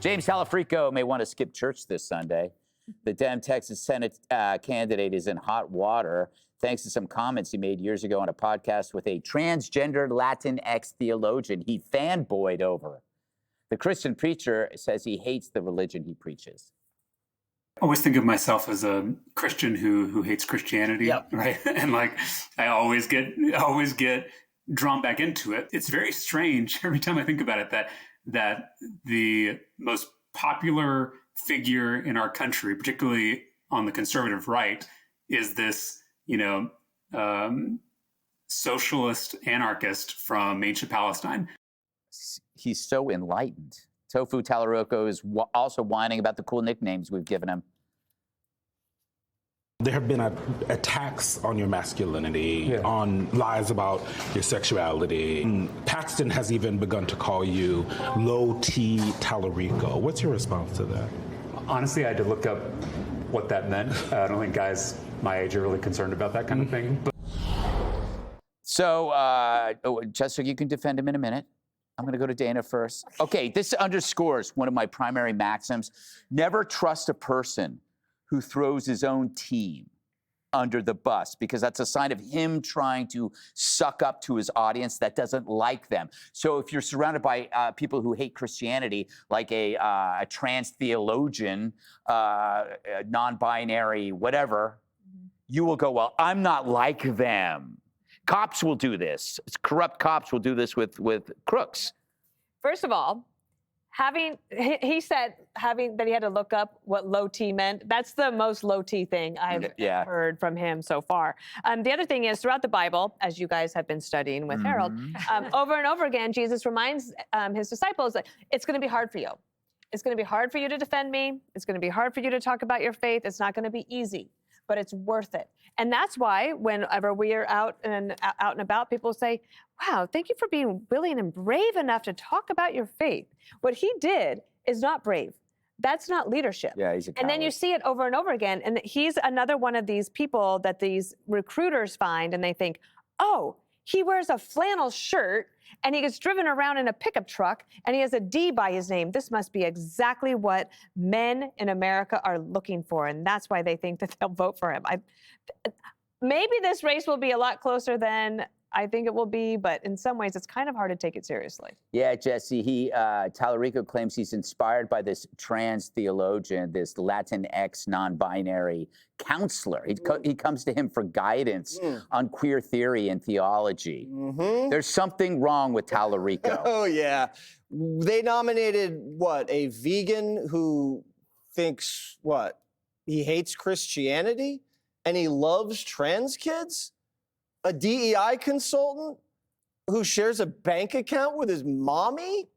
James Talarico may want to skip church this Sunday. The Dem Texas Senate candidate is in hot water thanks to some comments he made years ago on a podcast with a transgender Latinx theologian he fanboyed over. The Christian preacher says he hates the religion he preaches. I always think of myself as a Christian who hates Christianity, Yep. right? And like I always get drawn back into it. It's very strange every time I think about it that the most popular figure in our country, particularly on the conservative right, is this, socialist anarchist from ancient Palestine. He's so enlightened. Tofu Talarico is also whining about the cool nicknames we've given him. There have been attacks on your masculinity, on lies about your sexuality. And Paxton has even begun to call you low-T Talarico. What's your response to that? Honestly, I had to look up what that meant. I don't think guys my age are really concerned about that kind of thing. But So, Jessica, you can defend him in a minute. I'm going to go to Dana first. Okay, this underscores one of my primary maxims. Never trust a person who throws his own team under the bus, because that's a sign of him trying to suck up to his audience that doesn't like them. So if you're surrounded by people who hate Christianity, like a trans theologian, non-binary, whatever, you will go, well, I'm not like them. Cops will do this. Corrupt cops will do this with crooks. First of all, he said that he had to look up what low T meant. That's the most low T thing I've heard from him so far. The other thing is, throughout the Bible, as you guys have been studying with Harold, over and over again, Jesus reminds his disciples that it's going to be hard for you. It's going to be hard for you to defend me. It's going to be hard for you to talk about your faith. It's not going to be easy, but it's worth it. And that's why whenever we are out and about, people say, wow, thank you for being willing and brave enough to talk about your faith. What he did is not brave. That's not leadership. Yeah, he's a coward. And then you see it over and over again. And he's another one of these people that these recruiters find and they think, oh, he wears a flannel shirt and he gets driven around in a pickup truck and he has a D by his name. This must be exactly what men in America are looking for. And that's why they think that they'll vote for him. Maybe this race will be a lot closer than I think it will be, but in some ways, it's kind of hard to take it seriously. Yeah, Jesse, Talarico claims he's inspired by this trans theologian, this Latinx non-binary counselor. He comes to him for guidance on queer theory and theology. There's something wrong with Talarico. Oh, yeah. They nominated, a vegan who thinks, he hates Christianity and he loves trans kids? A DEI consultant who shares a bank account with his mommy,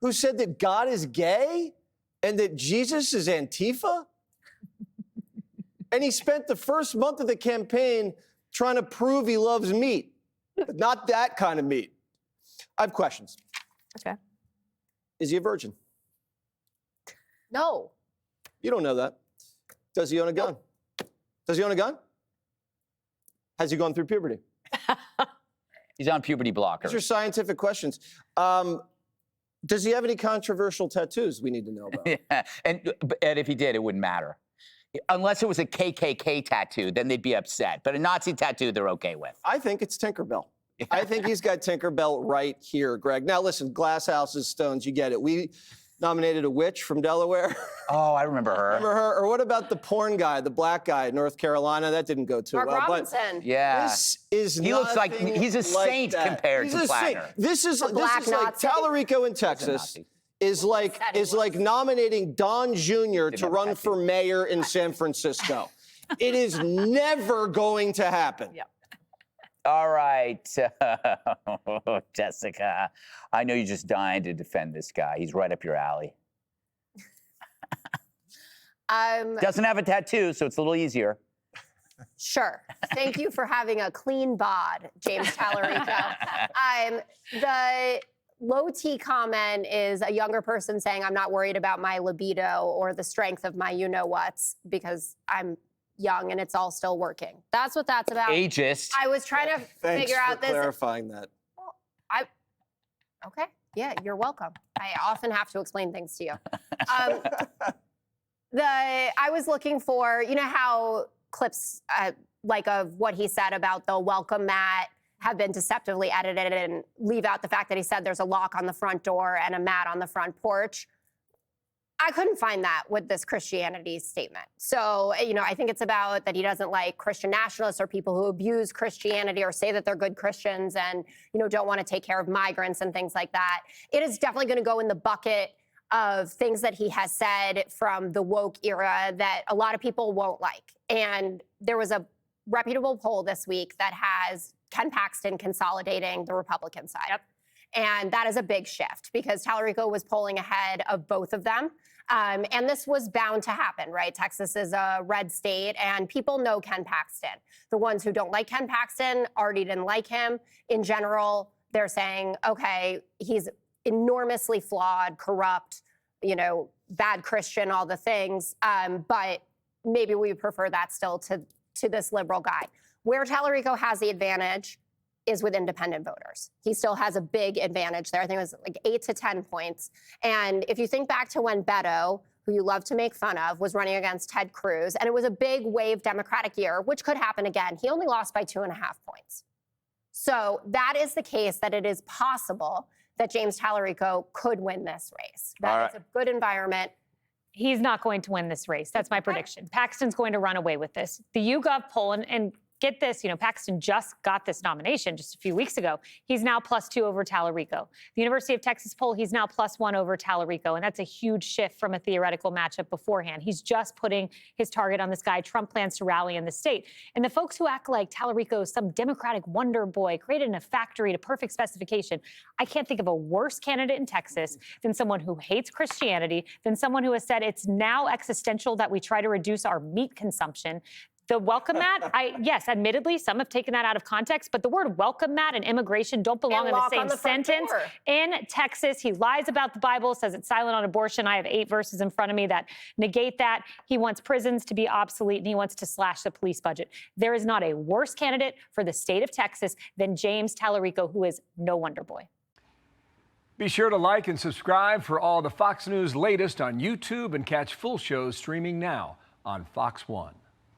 who said that God is gay and that Jesus is Antifa? And he spent the first month of the campaign trying to prove he loves meat, but not that kind of meat. I have questions. Okay. Is he a virgin? No. You don't know that. Does he own a gun? Does he own a gun? Has he gone through puberty? He's on puberty blocker. These are scientific questions. Does he have any controversial tattoos we need to know about? Yeah. And if he did, it wouldn't matter. Unless it was a KKK tattoo, then they'd be upset. But a Nazi tattoo, they're okay with. I think it's Tinkerbell. I think he's got Tinkerbell right here, Greg. Now, listen, glass houses, stones, you get it. We nominated a witch from Delaware. Oh, I remember her. Remember her? Or what about the porn guy, the black guy in North Carolina? That didn't go too well. Mark Robinson. Yeah. This is He looks like he's a saint that. compared He's to a saint. Platter. This is like Nazi. Talarico in Texas is like nominating Don Jr. to run for mayor in San Francisco. It is never going to happen. Yep. All right, Jessica, I know you're just dying to defend this guy. He's right up your alley. Doesn't have a tattoo, so it's a little easier. Sure. Thank you for having a clean bod, James Talarico. The low T comment is a younger person saying, I'm not worried about my libido or the strength of my you-know-whats because I'm young and it's all still working. That's what that's about. Ageist. I was trying to figure out this. Thanks for clarifying that. Well, okay. Yeah, you're welcome. I often have to explain things to you. I was looking for, you know how clips like of what he said about the welcome mat have been deceptively edited and leave out the fact that he said there's a lock on the front door and a mat on the front porch. I couldn't find that with this Christianity statement. So, you know, I think it's about that he doesn't like Christian nationalists or people who abuse Christianity or say that they're good Christians and, you know, don't want to take care of migrants and things like that. It is definitely going to go in the bucket of things that he has said from the woke era that a lot of people won't like. And there was a reputable poll this week that has Ken Paxton consolidating the Republican side. Yep. And that is a big shift because Talarico was polling ahead of both of them. And this was bound to happen, right? Texas is a red state, and people know Ken Paxton. The ones who don't like Ken Paxton already didn't like him. In general, they're saying, okay, he's enormously flawed, corrupt, you know, bad Christian, all the things. But maybe we prefer that still to this liberal guy. Where Talarico has the advantage is with independent voters. He still has a big advantage there. I think it was like 8 to 10 points. And if you think back to when Beto, who you love to make fun of, was running against Ted Cruz, and it was a big wave Democratic year, which could happen again, he only lost by 2.5 points. So that is the case that it is possible that James Talarico could win this race. That is a good environment. He's not going to win this race. That's my prediction. Paxton's going to run away with this. The YouGov poll, and get this, you know, Paxton just got this nomination just a few weeks ago. He's now +2 over Talarico. The University of Texas poll, he's now +1 over Talarico. And that's a huge shift from a theoretical matchup beforehand. He's just putting his target on this guy. Trump plans to rally in the state. And the folks who act like Talarico is some Democratic wonder boy created in a factory to perfect specification, I can't think of a worse candidate in Texas than someone who hates Christianity, than someone who has said it's now existential that we try to reduce our meat consumption. The welcome mat, yes, admittedly, some have taken that out of context, but the word welcome mat and immigration don't belong in the same sentence. In Texas, he lies about the Bible, says it's silent on abortion. I have 8 verses in front of me that negate that. He wants prisons to be obsolete, and he wants to slash the police budget. There is not a worse candidate for the state of Texas than James Talarico, who is no wonder boy. Be sure to like and subscribe for all the Fox News latest on YouTube and catch full shows streaming now on Fox One.